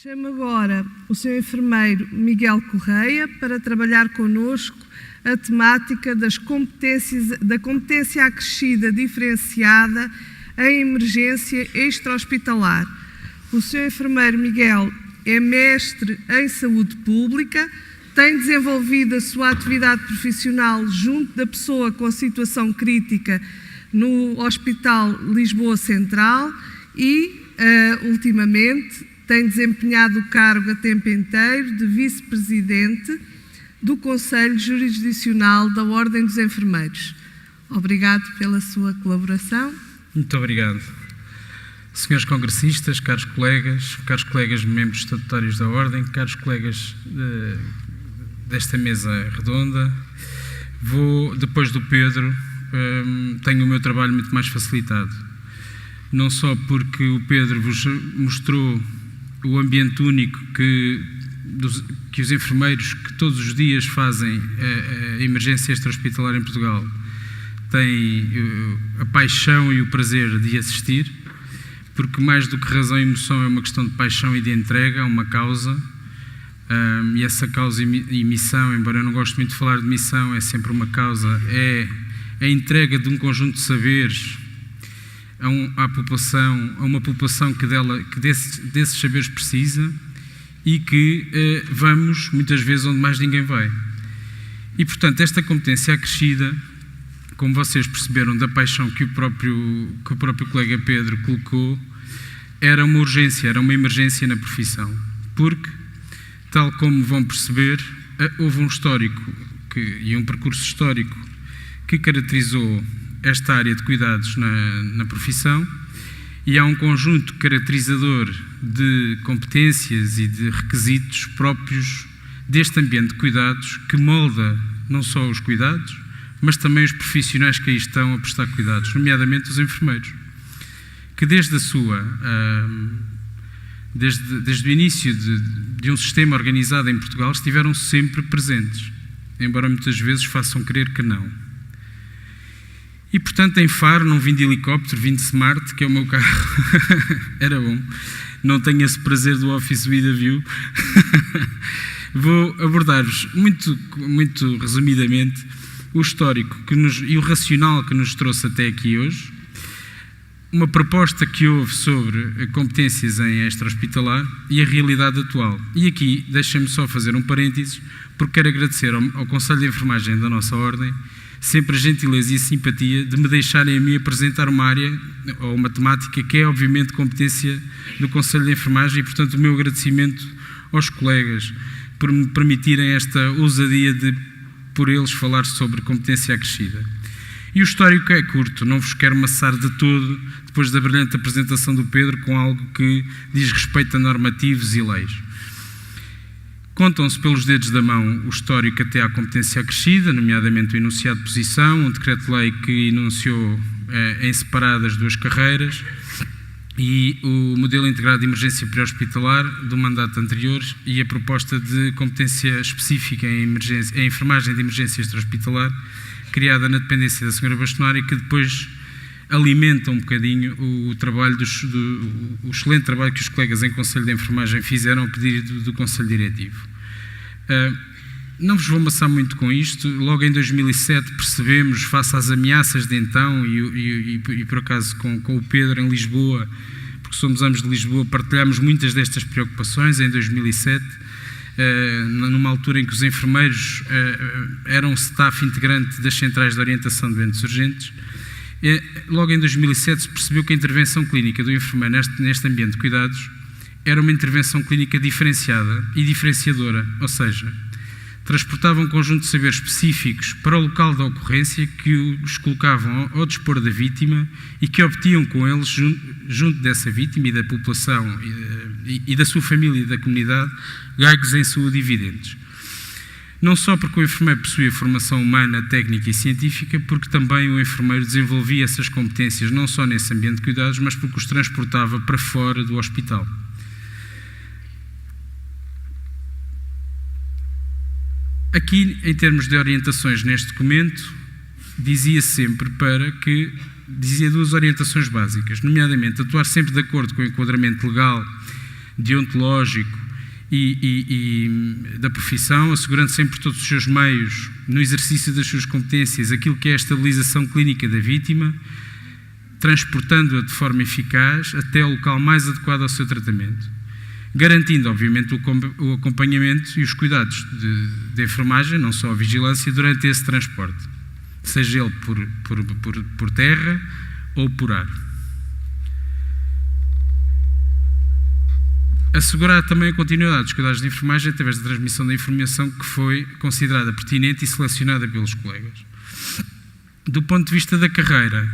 Chamo agora o Sr. Enfermeiro Miguel Correia para trabalhar connosco a temática da competência acrescida diferenciada em emergência extra-hospitalar. O Sr. Enfermeiro Miguel é mestre em saúde pública, tem desenvolvido a sua atividade profissional junto da pessoa com situação crítica no Hospital Lisboa Central e, ultimamente, tem desempenhado o cargo a tempo inteiro de vice-presidente do Conselho Jurisdicional da Ordem dos Enfermeiros. Obrigado pela sua colaboração. Muito obrigado. Senhores congressistas, caros colegas membros estatutários da Ordem, caros colegas desta mesa redonda, depois do Pedro, tenho o meu trabalho muito mais facilitado. Não só porque o Pedro vos mostrou o ambiente único que os enfermeiros que todos os dias fazem a emergência extra-hospitalar em Portugal têm a paixão e o prazer de assistir, porque mais do que razão e emoção é uma questão de paixão e de entrega a uma causa, e essa causa e missão, embora eu não goste muito de falar de missão, é sempre uma causa, é a entrega de um conjunto de saberes a uma população que desses saberes precisa e que vamos, muitas vezes, onde mais ninguém vai. E, portanto, esta competência acrescida, como vocês perceberam da paixão que o próprio colega Pedro colocou, era uma urgência, era uma emergência na profissão. Porque, tal como vão perceber, houve um histórico e um percurso histórico que caracterizou esta área de cuidados na profissão, e há um conjunto caracterizador de competências e de requisitos próprios deste ambiente de cuidados que molda não só os cuidados, mas também os profissionais que aí estão a prestar cuidados, nomeadamente os enfermeiros, que desde o início de um sistema organizado em Portugal estiveram sempre presentes, embora muitas vezes façam crer que não. E, portanto, em Faro, não vim de helicóptero, vim de Smart, que é o meu carro. Era bom. Não tenho esse prazer do Office with a View. Vou abordar-vos, muito resumidamente, o histórico e o racional que nos trouxe até aqui hoje, uma proposta que houve sobre competências em extra-hospitalar e a realidade atual. E aqui, deixem-me só fazer um parênteses, porque quero agradecer ao Conselho de Enfermagem da nossa Ordem sempre a gentileza e a simpatia de me deixarem a mim apresentar uma área ou uma temática que é, obviamente, competência do Conselho de Enfermagem e, portanto, o meu agradecimento aos colegas por me permitirem esta ousadia de, por eles, falar sobre competência acrescida. E o histórico é curto, não vos quero maçar de todo, depois da brilhante apresentação do Pedro, com algo que diz respeito a normativos e leis. Contam-se pelos dedos da mão o histórico até à competência acrescida, nomeadamente o enunciado de posição, um decreto-lei que enunciou em separadas duas carreiras e o modelo integrado de emergência pré-hospitalar do mandato anterior e a proposta de competência específica em enfermagem de emergência extra-hospitalar, criada na dependência da Sra. Bastonária, e que depois alimenta um bocadinho o trabalho o excelente trabalho que os colegas em Conselho de Enfermagem fizeram a pedido do Conselho Diretivo. Não vos vou amassar muito com isto. Logo em 2007 percebemos, face às ameaças de então, e por acaso com o Pedro em Lisboa, porque somos ambos de Lisboa, partilhámos muitas destas preocupações em 2007, numa altura em que os enfermeiros eram staff integrante das centrais de orientação de doentes urgentes. Logo em 2007 se percebeu que a intervenção clínica do enfermeiro neste ambiente de cuidados era uma intervenção clínica diferenciada e diferenciadora, ou seja, transportava um conjunto de saberes específicos para o local da ocorrência que os colocavam ao dispor da vítima e que obtinham com eles, junto dessa vítima e da população e da sua família e da comunidade, ganhos em saúde evidentes. Não só porque o enfermeiro possuía formação humana, técnica e científica, porque também o enfermeiro desenvolvia essas competências não só nesse ambiente de cuidados, mas porque os transportava para fora do hospital. Aqui, em termos de orientações neste documento, dizia duas orientações básicas, nomeadamente atuar sempre de acordo com o enquadramento legal deontológico e da profissão, assegurando sempre todos os seus meios, no exercício das suas competências, aquilo que é a estabilização clínica da vítima, transportando-a de forma eficaz até ao local mais adequado ao seu tratamento, garantindo, obviamente, o acompanhamento e os cuidados de enfermagem, não só a vigilância, durante esse transporte, seja ele por terra ou por ar. Assegurar também a continuidade dos cuidados de enfermagem através da transmissão da informação que foi considerada pertinente e selecionada pelos colegas. Do ponto de vista da carreira,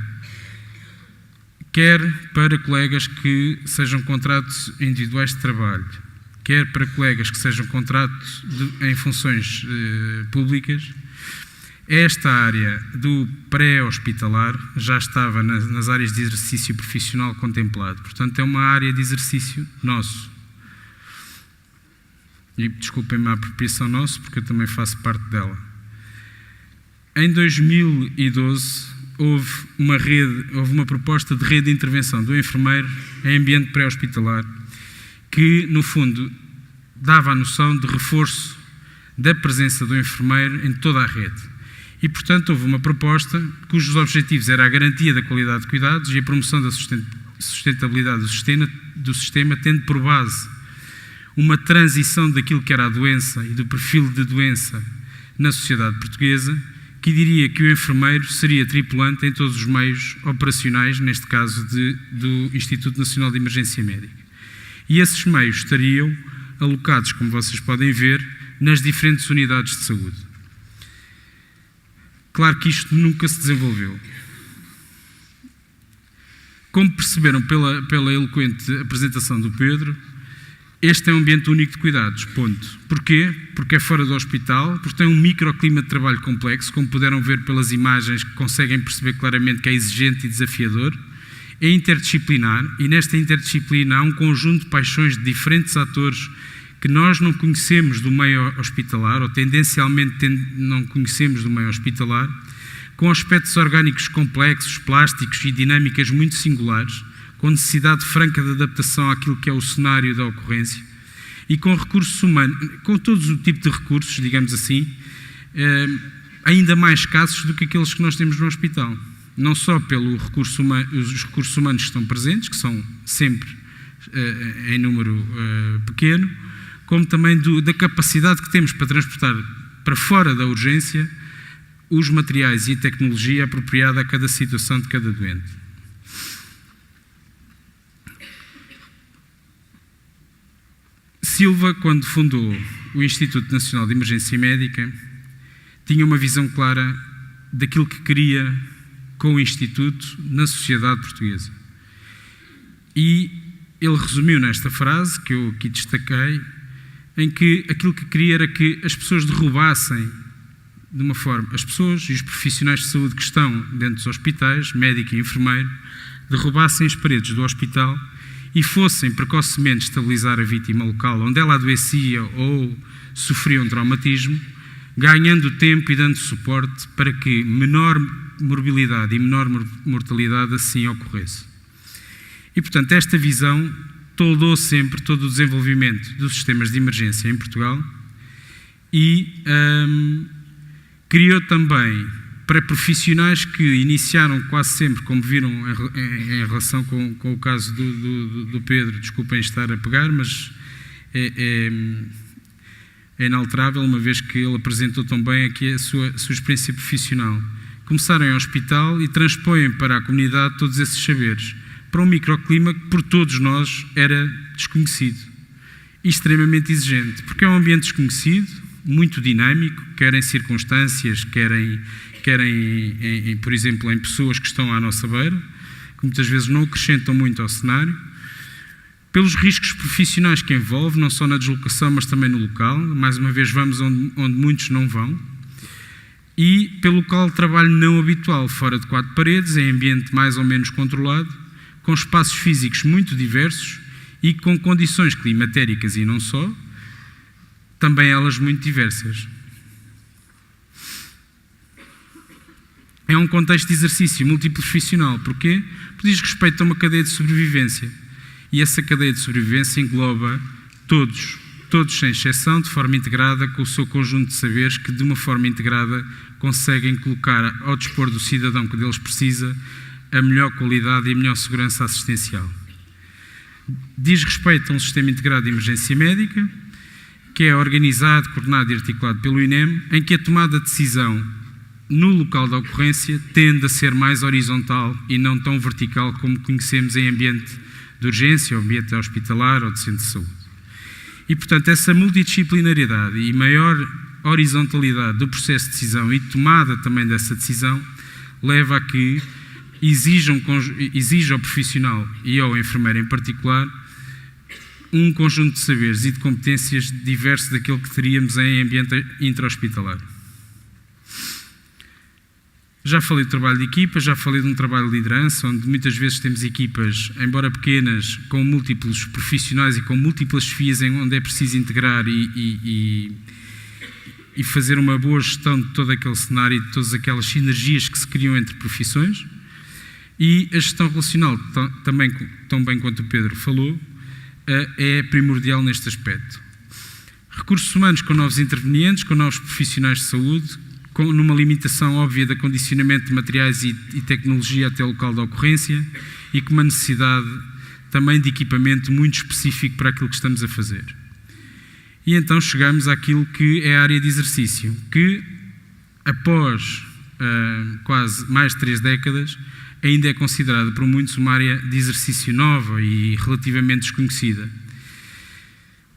quer para colegas que sejam contratos individuais de trabalho, quer para colegas que sejam contratos em funções públicas, esta área do pré-hospitalar já estava nas áreas de exercício profissional contemplado. Portanto, é uma área de exercício nosso. E desculpem-me a apropriação nossa, porque eu também faço parte dela. Em 2012, houve uma proposta de rede de intervenção do enfermeiro em ambiente pré-hospitalar, que, no fundo, dava a noção de reforço da presença do enfermeiro em toda a rede. E, portanto, houve uma proposta cujos objetivos era a garantia da qualidade de cuidados e a promoção da sustentabilidade do sistema, tendo por base uma transição daquilo que era a doença e do perfil de doença na sociedade portuguesa, que diria que o enfermeiro seria tripulante em todos os meios operacionais, neste caso do Instituto Nacional de Emergência Médica. E esses meios estariam alocados, como vocês podem ver, nas diferentes unidades de saúde. Claro que isto nunca se desenvolveu. Como perceberam pela eloquente apresentação do Pedro, este é um ambiente único de cuidados, ponto. Porquê? Porque é fora do hospital, porque tem um microclima de trabalho complexo, como puderam ver pelas imagens, que conseguem perceber claramente que é exigente e desafiador, é interdisciplinar, e nesta interdisciplina há um conjunto de paixões de diferentes atores que nós não conhecemos do meio hospitalar, ou tendencialmente não conhecemos do meio hospitalar, com aspectos orgânicos complexos, plásticos e dinâmicas muito singulares, com necessidade franca de adaptação àquilo que é o cenário da ocorrência e com recursos humanos, com todo o tipo de recursos, digamos assim, ainda mais escassos do que aqueles que nós temos no hospital. Não só pelos recursos humanos que estão presentes, que são sempre em número pequeno, como também da capacidade que temos para transportar para fora da urgência os materiais e a tecnologia apropriada a cada situação de cada doente. Silva, quando fundou o Instituto Nacional de Emergência Médica, tinha uma visão clara daquilo que queria com o Instituto na sociedade portuguesa. E ele resumiu nesta frase, que eu aqui destaquei, em que aquilo que queria era que as pessoas derrubassem, de uma forma, as pessoas e os profissionais de saúde que estão dentro dos hospitais, médico e enfermeiro, derrubassem as paredes do hospital e fossem precocemente estabilizar a vítima local onde ela adoecia ou sofria um traumatismo, ganhando tempo e dando suporte para que menor morbilidade e menor mortalidade assim ocorresse. E, portanto, esta visão toldou sempre todo o desenvolvimento dos sistemas de emergência em Portugal e criou também para profissionais que iniciaram quase sempre, como viram em relação com o caso do Pedro, desculpem estar a pegar, mas é inalterável, uma vez que ele apresentou também aqui a sua experiência profissional. Começaram em hospital e transpõem para a comunidade todos esses saberes, para um microclima que por todos nós era desconhecido e extremamente exigente, porque é um ambiente desconhecido, muito dinâmico, quer em circunstâncias, quer por exemplo, em pessoas que estão à nossa beira, que muitas vezes não acrescentam muito ao cenário, pelos riscos profissionais que envolve, não só na deslocação, mas também no local. Mais uma vez, vamos onde muitos não vão. E pelo local de trabalho não habitual, fora de quatro paredes, em ambiente mais ou menos controlado, com espaços físicos muito diversos e com condições climatéricas e não só, também elas muito diversas. É um contexto de exercício multiprofissional. Porquê? Porque diz respeito a uma cadeia de sobrevivência. e essa cadeia de sobrevivência engloba todos sem exceção, de forma integrada, com o seu conjunto de saberes que, de uma forma integrada, conseguem colocar ao dispor do cidadão que deles precisa a melhor qualidade e a melhor segurança assistencial. Diz respeito a um sistema integrado de emergência médica, que é organizado, coordenado e articulado pelo INEM, em que a tomada de decisão no local da ocorrência tende a ser mais horizontal e não tão vertical como conhecemos em ambiente de urgência, ou ambiente hospitalar ou de centro de saúde. E, portanto, essa multidisciplinariedade e maior horizontalidade do processo de decisão e tomada também dessa decisão leva a que exija ao profissional e ao enfermeiro em particular um conjunto de saberes e de competências diverso daquilo que teríamos em ambiente intra-hospitalar. Já falei do trabalho de equipa, já falei de um trabalho de liderança, onde muitas vezes temos equipas, embora pequenas, com múltiplos profissionais e com múltiplas chefias, onde é preciso integrar e fazer uma boa gestão de todo aquele cenário e de todas aquelas sinergias que se criam entre profissões. E a gestão relacional, também, tão bem quanto o Pedro falou, é primordial neste aspecto. Recursos humanos com novos intervenientes, com novos profissionais de saúde, numa limitação óbvia de acondicionamento de materiais e tecnologia até o local da ocorrência e com uma necessidade também de equipamento muito específico para aquilo que estamos a fazer. E então chegamos àquilo que é a área de exercício, que após quase mais de 3 décadas ainda é considerada por muitos uma área de exercício nova e relativamente desconhecida,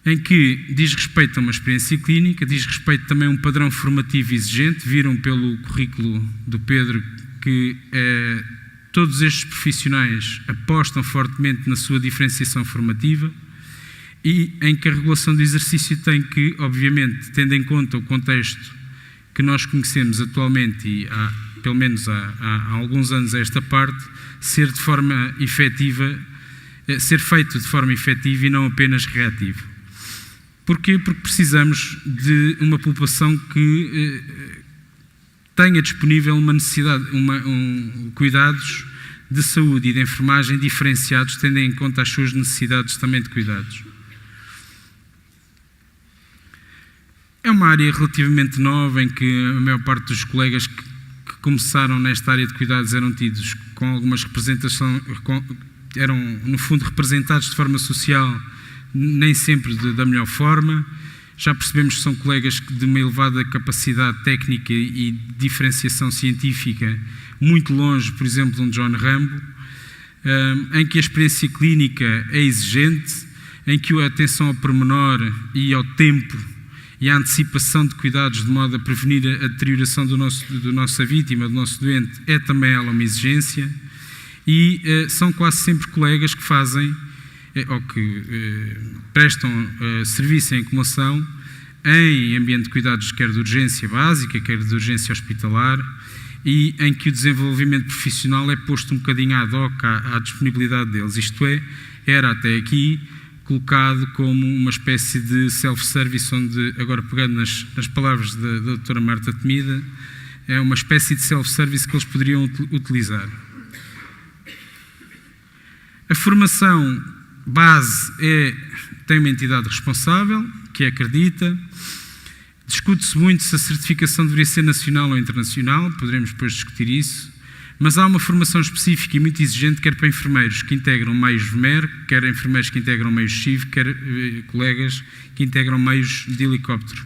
em que diz respeito a uma experiência clínica, diz respeito também a um padrão formativo exigente. Viram pelo currículo do Pedro que todos estes profissionais apostam fortemente na sua diferenciação formativa e em que a regulação do exercício tem que, obviamente, tendo em conta o contexto que nós conhecemos atualmente e pelo menos há alguns anos a esta parte, ser feito de forma efetiva e não apenas reativa. Porquê? Porque precisamos de uma população que tenha disponível uma necessidade, cuidados de saúde e de enfermagem diferenciados, tendo em conta as suas necessidades também de cuidados. É uma área relativamente nova em que a maior parte dos colegas que começaram nesta área de cuidados eram tidos com algumas representações, eram no fundo representados de forma social, nem sempre da melhor forma. Já percebemos que são colegas de uma elevada capacidade técnica e diferenciação científica, muito longe, por exemplo, de um John Rambo, em que a experiência clínica é exigente, em que a atenção ao pormenor e ao tempo e a antecipação de cuidados de modo a prevenir a deterioração da nossa vítima, do nosso doente, é também ela uma exigência, e são quase sempre colegas que fazem ou que prestam serviço em acumulação em ambiente de cuidados, quer de urgência básica, quer de urgência hospitalar, e em que o desenvolvimento profissional é posto um bocadinho ad hoc à disponibilidade deles. Isto é, era até aqui colocado como uma espécie de self-service, onde, agora pegando nas palavras da doutora Marta Temida, é uma espécie de self-service que eles poderiam utilizar. A formação base tem uma entidade responsável, que acredita. Discute-se muito se a certificação deveria ser nacional ou internacional, poderemos depois discutir isso, mas há uma formação específica e muito exigente, quer para enfermeiros que integram meios VMER, quer enfermeiros que integram meios CIV, quer colegas que integram meios de helicóptero.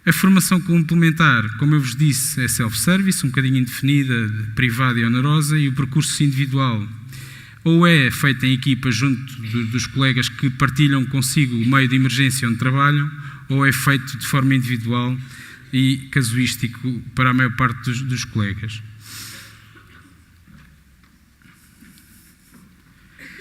A formação complementar, como eu vos disse, é self-service, um bocadinho indefinida, privada e onerosa, e o percurso individual ou é feito em equipa junto dos colegas que partilham consigo o meio de emergência onde trabalham, ou é feito de forma individual e casuístico para a maior parte dos colegas.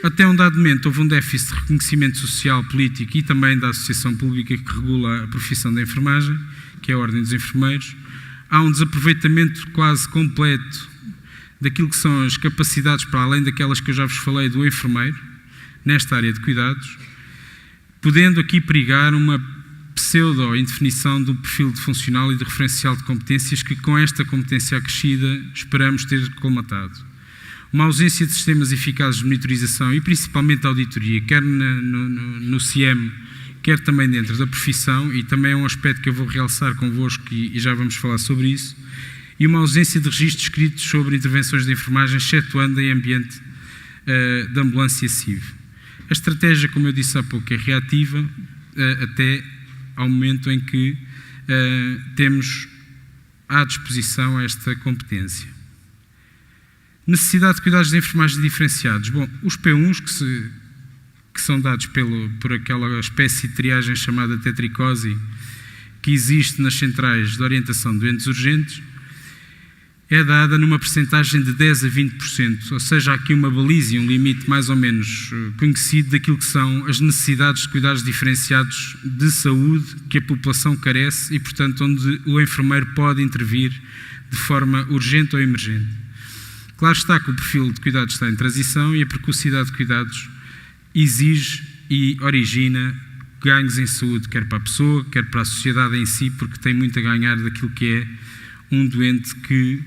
Até um dado momento houve um déficit de reconhecimento social, político e também da associação pública que regula a profissão da enfermagem, que é a Ordem dos Enfermeiros. Há um desaproveitamento quase completo daquilo que são as capacidades, para além daquelas que eu já vos falei, do enfermeiro, nesta área de cuidados, podendo aqui perigar uma pseudo-indefinição do perfil de funcional e de referencial de competências que, com esta competência acrescida, esperamos ter colmatado. uma ausência de sistemas eficazes de monitorização e principalmente de auditoria, quer no CIEM, quer também dentro da profissão, e também é um aspecto que eu vou realçar convosco e já vamos falar sobre isso, e uma ausência de registros escritos sobre intervenções de enfermagem, excetuando em ambiente de ambulância CIV. A estratégia, como eu disse há pouco, é reativa até ao momento em que temos à disposição esta competência. Necessidade de cuidados de enfermagem diferenciados. Bom, os P1s que são dados por aquela espécie de triagem chamada tetricose que existe nas centrais de orientação de doentes urgentes, é dada numa percentagem de 10% a 20%, ou seja, há aqui uma baliza e um limite mais ou menos conhecido daquilo que são as necessidades de cuidados diferenciados de saúde que a população carece e, portanto, onde o enfermeiro pode intervir de forma urgente ou emergente. Claro está que o perfil de cuidados está em transição e a precocidade de cuidados exige e origina ganhos em saúde, quer para a pessoa, quer para a sociedade em si, porque tem muito a ganhar daquilo que é um doente que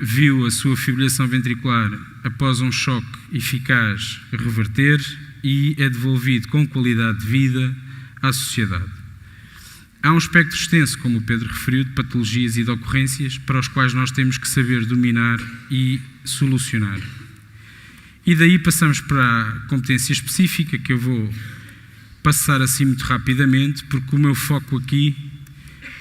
viu a sua fibrilação ventricular após um choque eficaz reverter e é devolvido com qualidade de vida à sociedade. Há um espectro extenso, como o Pedro referiu, de patologias e de ocorrências para os quais nós temos que saber dominar e solucionar. E daí passamos para a competência específica, que eu vou passar assim muito rapidamente, porque o meu foco aqui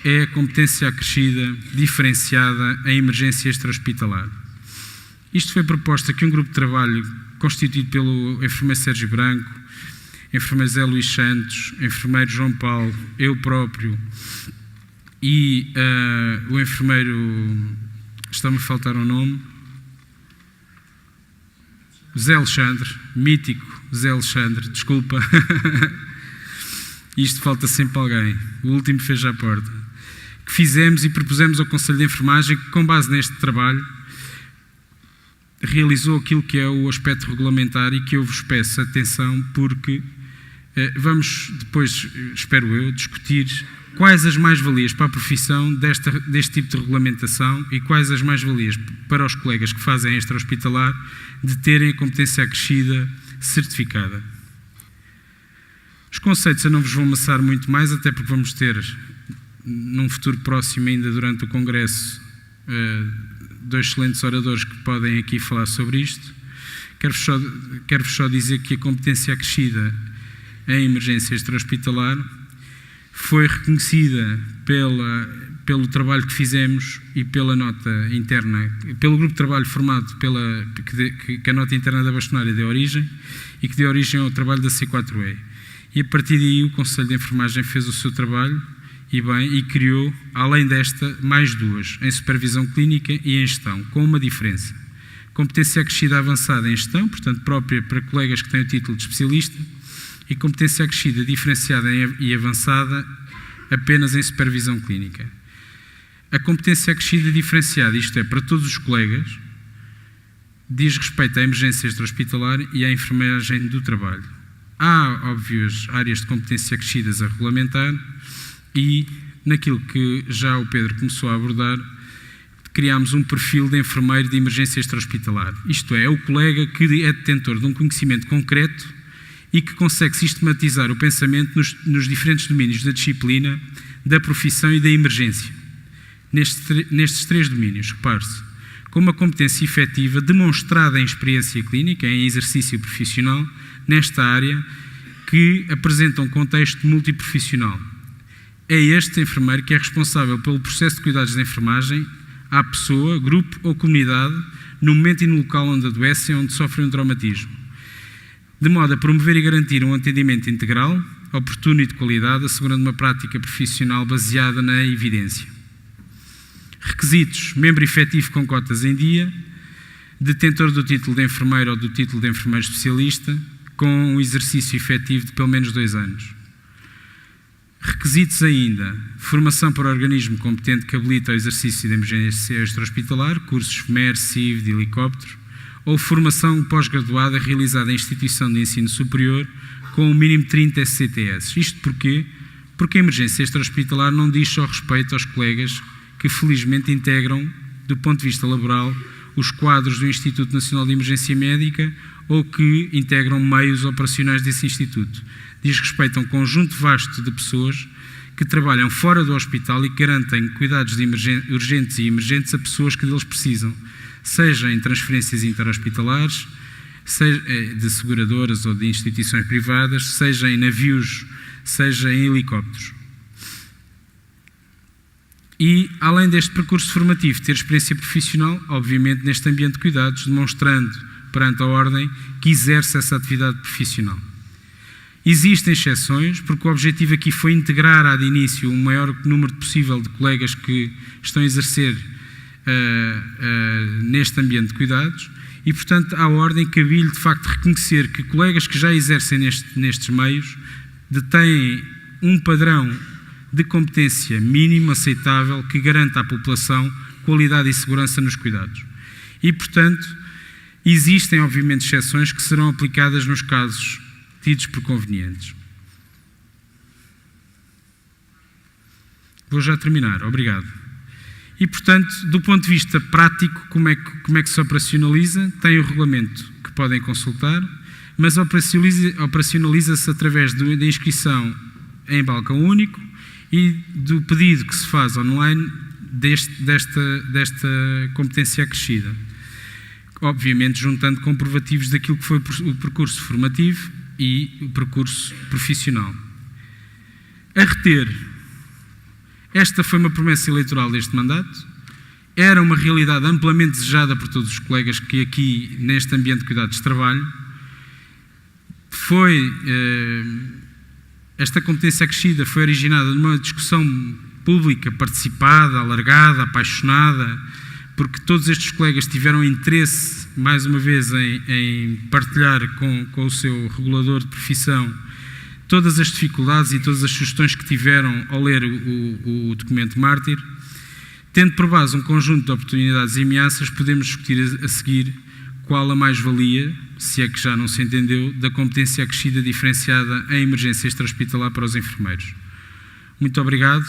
é a competência acrescida, diferenciada em emergência extra-hospitalar. Isto foi proposta que um grupo de trabalho constituído pelo enfermeiro Sérgio Branco, enfermeiro Zé Luís Santos, enfermeiro João Paulo, eu próprio e o enfermeiro, está-me a faltar um nome, Zé Alexandre, mítico Zé Alexandre, desculpa, isto falta sempre alguém, o último fez já a porta, que fizemos e propusemos ao Conselho de Enfermagem que, com base neste trabalho, realizou aquilo que é o aspecto regulamentar e que eu vos peço atenção, porque vamos depois, espero eu, discutir quais as mais-valias para a profissão deste tipo de regulamentação e quais as mais-valias para os colegas que fazem extra-hospitalar de terem a competência acrescida certificada. Os conceitos eu não vos vou amassar muito mais, até porque vamos ter, num futuro próximo ainda durante o Congresso, dois excelentes oradores que podem aqui falar sobre isto. Quero-vos só dizer que a competência acrescida em emergência extra-hospitalar foi reconhecida pelo trabalho que fizemos e pela nota interna, pelo grupo de trabalho formado que a nota interna da bastonária deu origem e que deu origem ao trabalho da C4E. E a partir daí o Conselho de Enfermagem fez o seu trabalho e criou, além desta, mais duas, em supervisão clínica e em gestão, com uma diferença. Competência acrescida avançada em gestão, portanto própria para colegas que têm o título de especialista, e competência acrescida diferenciada e avançada apenas em supervisão clínica. A competência acrescida diferenciada, isto é, para todos os colegas, diz respeito à emergência extra-hospitalar e à enfermagem do trabalho. Há, óbvias, áreas de competência acrescidas a regulamentar e, naquilo que já o Pedro começou a abordar, criámos um perfil de enfermeiro de emergência extra-hospitalar. Isto é o colega que é detentor de um conhecimento concreto e que consegue sistematizar o pensamento nos diferentes domínios da disciplina, da profissão e da emergência. Nestes três domínios, repare-se, com uma competência efetiva demonstrada em experiência clínica, em exercício profissional, nesta área, que apresenta um contexto multiprofissional. É este enfermeiro que é responsável pelo processo de cuidados de enfermagem à pessoa, grupo ou comunidade, no momento e no local onde adoece e onde sofre um traumatismo, de modo a promover e garantir um atendimento integral, oportuno e de qualidade, assegurando uma prática profissional baseada na evidência. Requisitos: membro efetivo com cotas em dia, detentor do título de enfermeiro ou do título de enfermeiro especialista, com um exercício efetivo de pelo menos 2 anos. Requisitos ainda: formação para o organismo competente que habilita o exercício de emergência extra-hospitalar, cursos FMER, CIV, de helicóptero, ou formação pós-graduada realizada em instituição de ensino superior com o mínimo 30 SCTS. Isto porquê? Porque a emergência extra-hospitalar não diz só respeito aos colegas que felizmente integram, do ponto de vista laboral, os quadros do Instituto Nacional de Emergência Médica ou que integram meios operacionais desse Instituto. Diz respeito a um conjunto vasto de pessoas que trabalham fora do hospital e que garantem cuidados urgentes e emergentes a pessoas que deles precisam, seja em transferências interhospitalares, seja de seguradoras ou de instituições privadas, seja em navios, seja em helicópteros. E, além deste percurso formativo, ter experiência profissional, obviamente, neste ambiente de cuidados, demonstrando perante a Ordem que exerce essa atividade profissional. Existem exceções, porque o objetivo aqui foi integrar de início o maior número possível de colegas que estão a exercer neste ambiente de cuidados e, portanto, à Ordem cabia-lhe, de facto, reconhecer que colegas que já exercem nestes meios detêm um padrão de competência mínimo aceitável que garanta à população qualidade e segurança nos cuidados. E, portanto, existem, obviamente, exceções que serão aplicadas nos casos tidos por convenientes. Vou já terminar. Obrigado. E, portanto, do ponto de vista prático, como é que se operacionaliza? Tem o regulamento que podem consultar, mas operacionaliza-se através da inscrição em balcão único e do pedido que se faz online desta competência acrescida. Obviamente, juntando comprovativos daquilo que foi o percurso formativo e o percurso profissional. A reter, esta foi uma promessa eleitoral deste mandato, era uma realidade amplamente desejada por todos os colegas que aqui, neste ambiente de cuidados, trabalham. Esta competência acrescida foi originada numa discussão pública, participada, alargada, apaixonada, porque todos estes colegas tiveram interesse, mais uma vez, em partilhar com o seu regulador de profissão todas as dificuldades e todas as sugestões que tiveram ao ler o documento Mártir. Tendo por base um conjunto de oportunidades e ameaças, podemos discutir a seguir qual a mais-valia, se é que já não se entendeu, da competência acrescida diferenciada em emergência extra-hospitalar para os enfermeiros. Muito obrigado.